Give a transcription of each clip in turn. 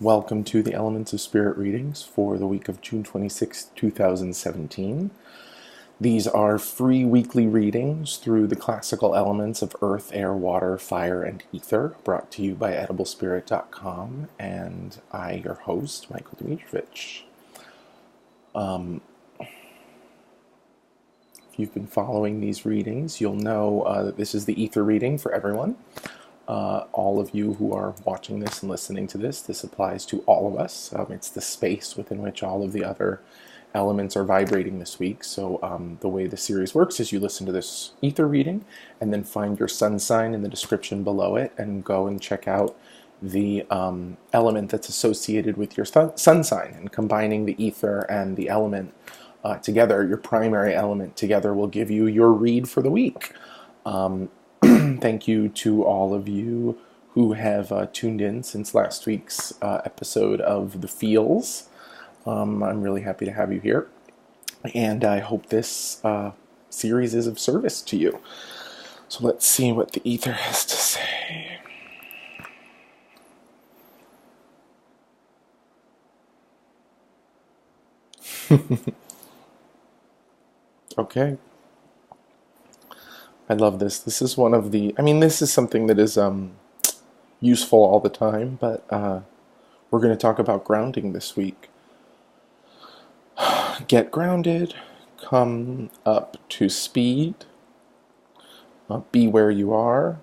Welcome to the Elements of Spirit readings for the week of June 26, 2017. These are free weekly readings through the classical elements of earth, air, water, fire, and ether, brought to you by ediblespirit.com, and I, your host, Michael Domitrovich. If you've been following these readings, you'll know that this is the ether reading for everyone. All of you who are watching this and listening to this applies to all of us. It's the space within which all of the other elements are vibrating this week. So the way the series works is you listen to this ether reading and then find your sun sign in the description below it and go and check out the element that's associated with your sun sign, and combining the ether and the element together, your primary element together, will give you your read for the week. Thank you to all of you who have tuned in since last week's episode of The Feels. I'm really happy to have you here, and I hope this series is of service to you. So let's see what the ether has to say. Okay. I love this. This is one of the, this is something that is useful all the time, but we're going to talk about grounding this week. Get grounded, come up to speed, be where you are,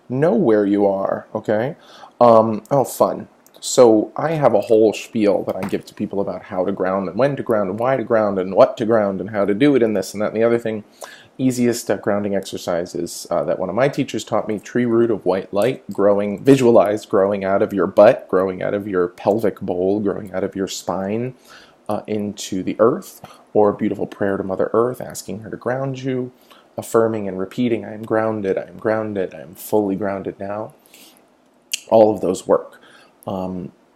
know where you are, okay? Fun. So I have a whole spiel that I give to people about how to ground and when to ground and why to ground and what to ground and how to do it and this and that and the other thing. Easiest grounding exercises that one of my teachers taught me: tree root of white light, visualize growing out of your butt, growing out of your pelvic bowl, growing out of your spine into the earth, or beautiful prayer to Mother Earth asking her to ground you, affirming and repeating, I am grounded, I am grounded, I am fully grounded now. All of those work.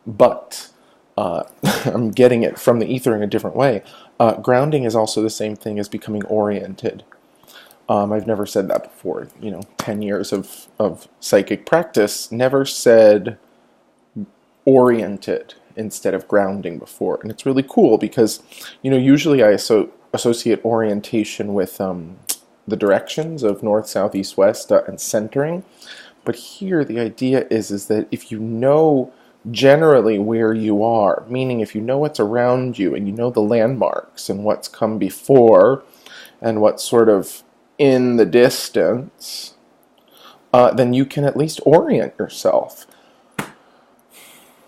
But I'm getting it from the ether in a different way. Grounding is also the same thing as becoming oriented. I've never said that before. 10 years of psychic practice, never said oriented instead of grounding before. And it's really cool because, usually I associate orientation with the directions of north, south, east, west, and centering. But here the idea is that if you know generally where you are, meaning if you know what's around you and you know the landmarks and what's come before and what's sort of in the distance, then you can at least orient yourself.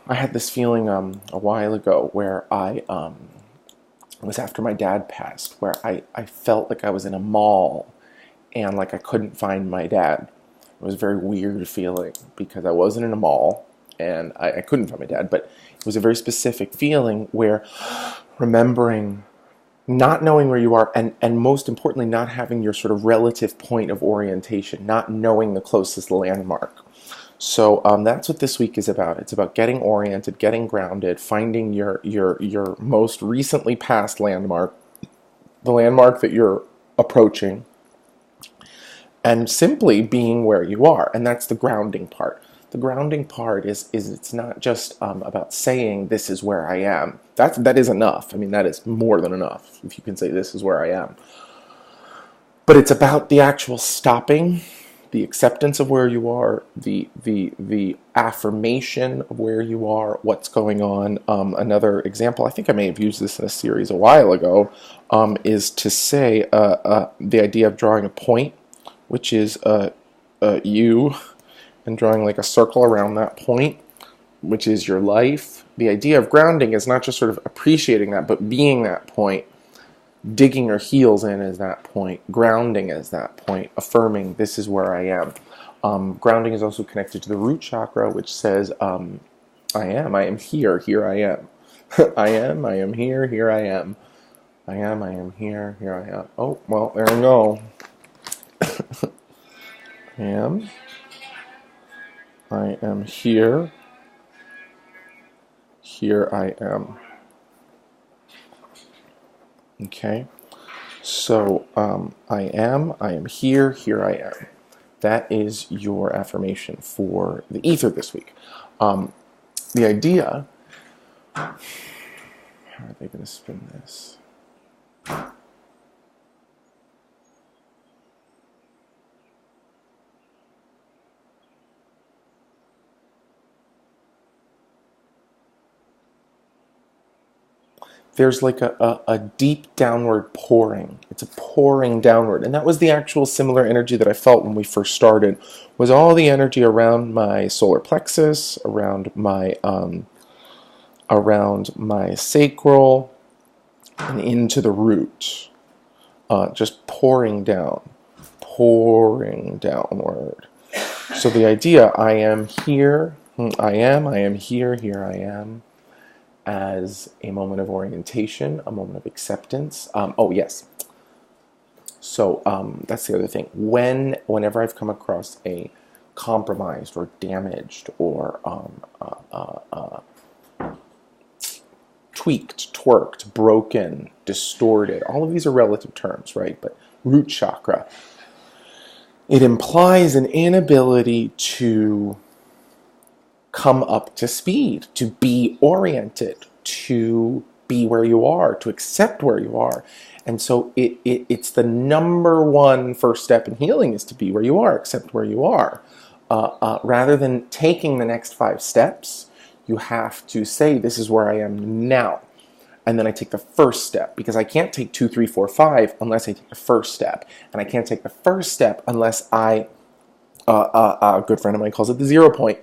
I had this feeling a while ago where it was after my dad passed, where I felt like I was in a mall and like I couldn't find my dad. It was a very weird feeling because I wasn't in a mall and I couldn't find my dad, but it was a very specific feeling where remembering not knowing where you are and most importantly not having your sort of relative point of orientation, not knowing the closest landmark. So that's what this week is about. It's about getting oriented, getting grounded, finding your most recently passed landmark, the landmark that you're approaching, and simply being where you are. And that's the grounding part. The grounding part is it's not just about saying this is where I am. That is enough. That is more than enough if you can say this is where I am. But it's about the actual stopping, the acceptance of where you are, the affirmation of where you are, what's going on. Another example, I think I may have used this in a series a while ago, is to say the idea of drawing a point, which is you, and drawing like a circle around that point, which is your life. The idea of grounding is not just sort of appreciating that, but being that point, digging your heels in as that point, grounding as that point, affirming this is where I am. Grounding is also connected to the root chakra, which says, I am here, here I am. I am here, here I am. I am here, here I am. Oh, well, there we go. I am here. Here I am. Okay. So I am here I am. that is your affirmation for the ether this week. The idea, how are they going to spin this? There's like a deep downward pouring. It's a pouring downward. And that was the actual similar energy that I felt when we first started, was all the energy around my solar plexus, around my sacral, and into the root. Just pouring downward. So the idea, I am here, I am here, here I am, as a moment of orientation, a moment of acceptance. Oh, yes. So that's the other thing. Whenever I've come across a compromised or damaged or tweaked, twerked, broken, distorted, all of these are relative terms, right? But root chakra, it implies an inability to come up to speed, to be oriented, to be where you are, to accept where you are. And so it's the number one first step in healing is to be where you are, accept where you are. Rather than taking the next 5 steps, you have to say, this is where I am now. And then I take the first step, because I can't take 2, 3, 4, 5 unless I take the first step. And I can't take the first step unless a good friend of mine calls it the 0 point.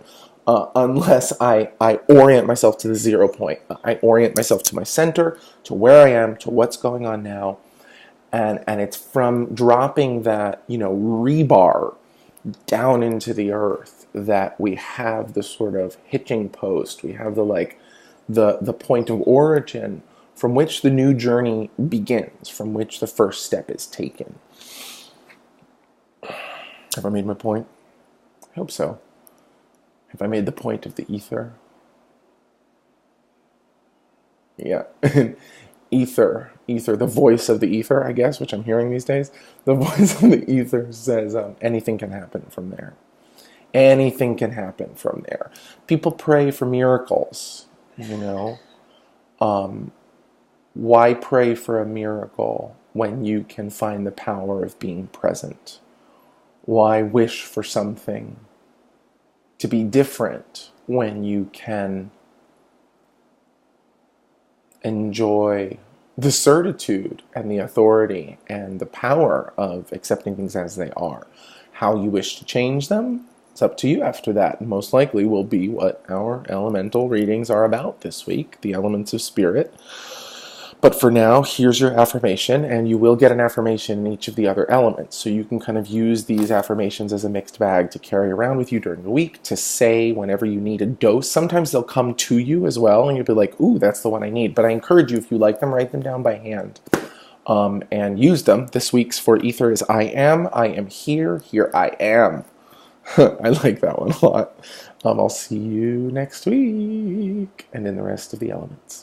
Unless I orient myself to the 0 point. I orient myself to my center, to where I am, to what's going on now. And it's from dropping that, rebar down into the earth that we have the sort of hitching post. We have the point of origin from which the new journey begins, from which the first step is taken. Have I made my point? I hope so. Have I made the point of the ether? Yeah. Ether, the voice of the ether, I guess, which I'm hearing these days. The voice of the ether says anything can happen from there. Anything can happen from there. People pray for miracles, Why pray for a miracle when you can find the power of being present? Why wish for something to be different when you can enjoy the certitude and the authority and the power of accepting things as they are? How you wish to change them, it's up to you after that. Most likely will be what our elemental readings are about this week, the elements of spirit. But for now, here's your affirmation, and you will get an affirmation in each of the other elements. So you can kind of use these affirmations as a mixed bag to carry around with you during the week, to say whenever you need a dose. Sometimes they'll come to you as well, and you'll be like, ooh, that's the one I need. But I encourage you, if you like them, write them down by hand and use them. This week's for ether is I am here, here I am. I like that one a lot. I'll see you next week, and in the rest of the elements.